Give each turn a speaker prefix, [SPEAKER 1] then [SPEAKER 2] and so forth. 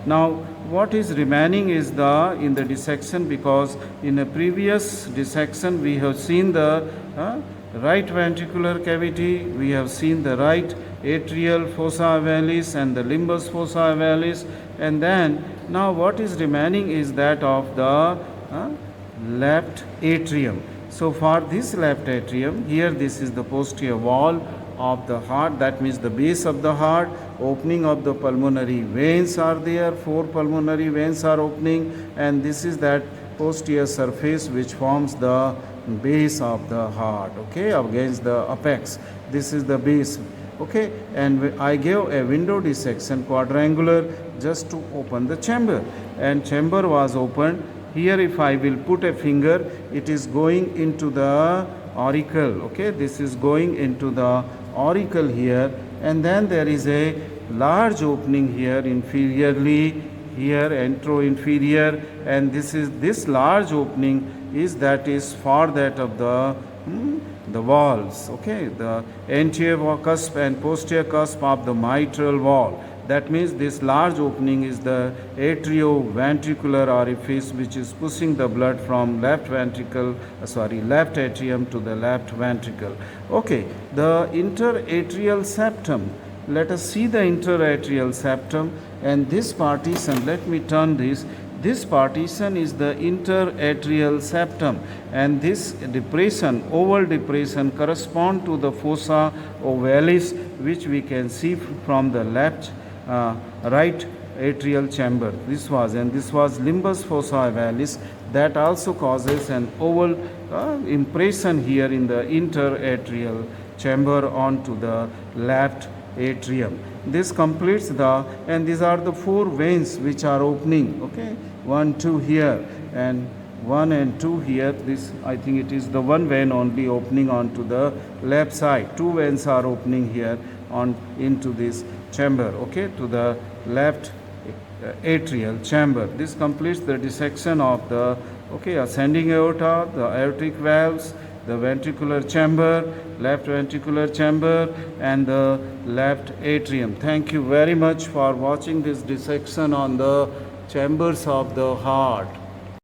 [SPEAKER 1] Now what is remaining is in the dissection, because in a previous dissection we have seen the right ventricular cavity, we have seen the right atrial fossa valis and the limbus fossa valis, and then now what is remaining is that of the left atrium. So for this left atrium, here this is the posterior wall of the heart, that means the base of the heart, opening of the pulmonary veins are there, 4 pulmonary veins are opening, and this is that posterior surface which forms the base of the heart, okay, against the apex. This is the base, okay, and I gave a window dissection quadrangular just to open the chamber, and chamber was opened. Here if I will put a finger, it is going into the auricle, okay, this is going into the auricle here, and then there is a large opening here inferiorly, here anteroinferior, and this large opening is for that of the walls, okay, the anterior cusp and posterior cusp of the mitral wall. That means this large opening is the atrioventricular orifice, which is pushing the blood from left atrium to the left ventricle. Okay, the interatrial septum. Let us see the interatrial septum, and this partition, let me turn this. This partition is the interatrial septum, and this depression, oval depression, correspond to the fossa ovalis, which we can see from the right atrial chamber. This was limbus fossa ovalis, that also causes an oval impression here in the interatrial chamber onto the left atrium. This completes and these are the 4 veins which are opening, okay, 1, 2 here, and 1 and 2 here. This, I think it is the 1 vein only opening onto the left side. 2 veins are opening here into this chamber, okay, to the left atrial chamber. This completes the dissection of the ascending aorta, the aortic valves, the ventricular chamber, left ventricular chamber, and the left atrium. Thank you very much for watching this dissection on the chambers of the heart.